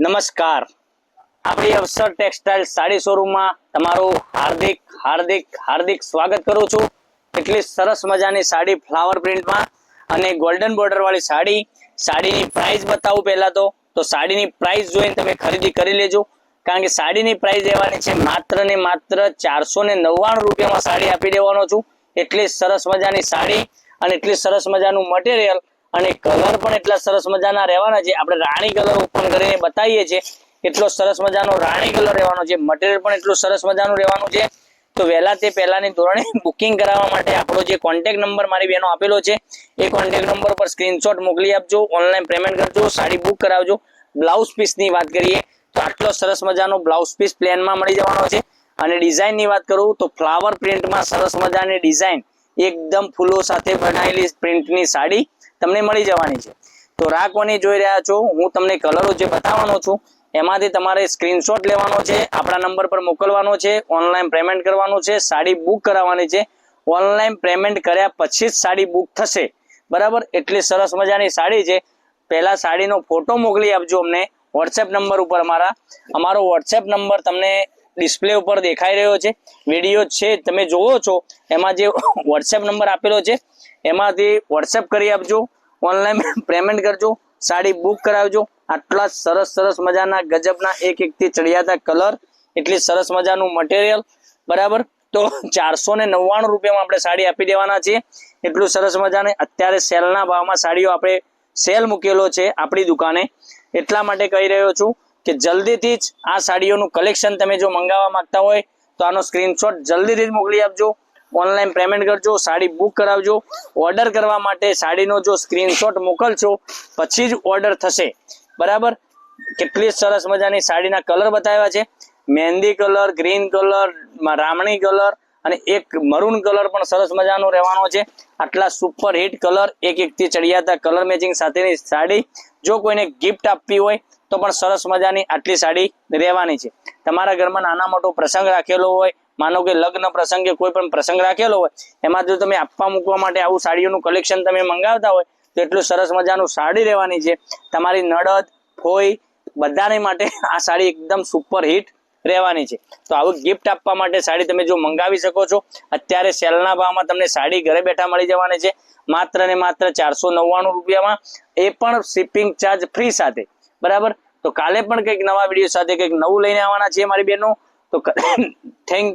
નમસ્કાર, આપણી અવસર ટેક્સટાઇલ સાડી શોરૂમમાં તમારું હાર્દિક હાર્દિક હાર્દિક સ્વાગત કરું છું। એટલી સરસ મજાની સાડી ફ્લાવર પ્રિન્ટમાં અને ગોલ્ડન બોર્ડર વાળી સાડીની પ્રાઇસ બતાવું। પહેલા તો સાડીની પ્રાઇસ જોઈને તમે ખરીદી કરી લેજો, કારણ કે સાડીની પ્રાઇસ રહેવાની છે માત્ર ને માત્ર 499 રૂપિયામાં સાડી આપી દેવાનો છું। એટલી સરસ મજાની સાડી અને એટલી સરસ મજાનું મટીરિયલ અને કલર પણ એટલા સરસ મજાના રહેવાના છે। આપણે રાણી કલર ઓપન કરીને બતાવીએ છીએ, એટલો સરસ મજાનો રાણી કલર રહેવાનો છે। મટીરિયલ પણ એટલું સરસ મજાનું રહેવાનું છે। તો વહેલા તે પહેલાની ધોરણે બુકિંગ કરાવવા માટે આપણો જે કોન્ટેક્ટ નંબર મારી બહેનો આપેલો છે એ કોન્ટેક્ટ નંબર પર સ્ક્રીનશોટ મોકલી આપજો, ઓનલાઈન પેમેન્ટ કરજો, સાડી બુક કરાવજો। બ્લાઉઝ પીસની વાત કરીએ તો આટલો સરસ મજાનો બ્લાઉઝ પીસ પ્લેનમાં મળી જવાનો છે। અને ડિઝાઇનની વાત કરું તો ફ્લાવર પ્રિન્ટમાં સરસ મજાની ડિઝાઇન એકદમ ફૂલો સાથે બનાવેલી પ્રિન્ટની સાડી તમને મળી જવાની છે। તો રાહ કોની જોઈ રહ્યા છો? હું તમને કલરો જે બતાવવાનો છું એમાંથી તમારે સ્ક્રીનશોટ લેવાનો છે, આપણા નંબર પર મોકલવાનો છે, ઓનલાઈન પેમેન્ટ કરવાનું છે, સાડી બુક કરાવવાની છે। ઓનલાઈન પેમેન્ટ કર્યા પછી જ સાડી બુક થશે, બરાબર? એટલી સરસ મજાની સાડી છે। પહેલા સાડીનો ફોટો મોકલી આપજો અમને વોટ્સએપ નંબર ઉપર। અમારો વોટ્સએપ નંબર તમને ડિસ્પ્લે ઉપર દેખાઈ રહ્યો છે, વિડીયો છે તમે જોવો છો, એમાં જે વોટ્સએપ નંબર આપેલો છે એમાંથી વોટ્સએપ કરી આપજો, ઓનલાઈન પેમેન્ટ કરજો, સાડી બુક કરાવજો। આટલા સરસ મજાના ગજબના એક થી ચડિયાતા કલર, એટલી સરસ મજાનું મટીરિયલ, બરાબર? તો 499 રૂપિયામાં આપણે સાડી આપી દેવાના છીએ। એટલું સરસ મજાને અત્યારે સેલના ભાવમાં સાડીઓ આપણે સેલ મૂકેલો છે આપણી દુકાને, એટલા માટે કહી રહ્યો છું કે જલ્દીથી જ આ સાડીઓનું કલેક્શન તમે જો મંગાવવા માંગતા હોય તો આનો સ્ક્રીનશોટ જલ્દીથી જ મોકલી આપજો, ઓનલાઈન પેમેન્ટ કરજો, સાડી બુક કરાવજો। ઓર્ડર કરવા માટે સાડીનો જો સ્ક્રીનશોટ મોકલશો પછી જ ઓર્ડર થશે, બરાબર? કેટલી સરસ મજાની સાડીના કલર બતાવ્યા છે, મહેંદી colour, green colour, Ramani colour અને એક મરૂન કલર પણ સરસ મજાનો રહેવાનો છે। આટલા સુપર હિટ કલર, એક થી ચડિયાતા કલર મેચિંગ સાથેની સાડી જો કોઈને ગિફ્ટ આપવી હોય તો પણ સરસ મજાની આટલી સાડી રહેવાની છે। તમારા ઘરમાં નાના મોટો પ્રસંગ રાખેલો હોય, માનો કે લગ્ન પ્રસંગ કે કોઈ પણ પ્રસંગ રાખેલો હોય, એમાં જો તમે આપવા મૂકવા માટે આવું સાડીઓનું કલેક્શન તમે મંગાવતા હોય તો એટલું સરસ મજાનું સાડી રહેવાની છે। તમારી નડદ, ફોઈ બધાને માટે આ સાડી એકદમ સુપર હિટ રહેવાની છે। તો આવું ગિફ્ટ આપવા માટે સાડી તમે જો મંગાવી શકો છો। અત્યારે સેલના ભાવમાં તમને સાડી ઘરે બેઠા મળી જવાની છે માત્ર ને માત્ર 499 રૂપિયામાં, એ પણ શિપિંગ ચાર્જ ફ્રી સાથે, બરાબર? તો કાલે પણ કંઈક નવા વિડીયો સાથે કંઈક નવું લઈને આવવાના છે મારી બહેનો। તો થેન્ક યુ।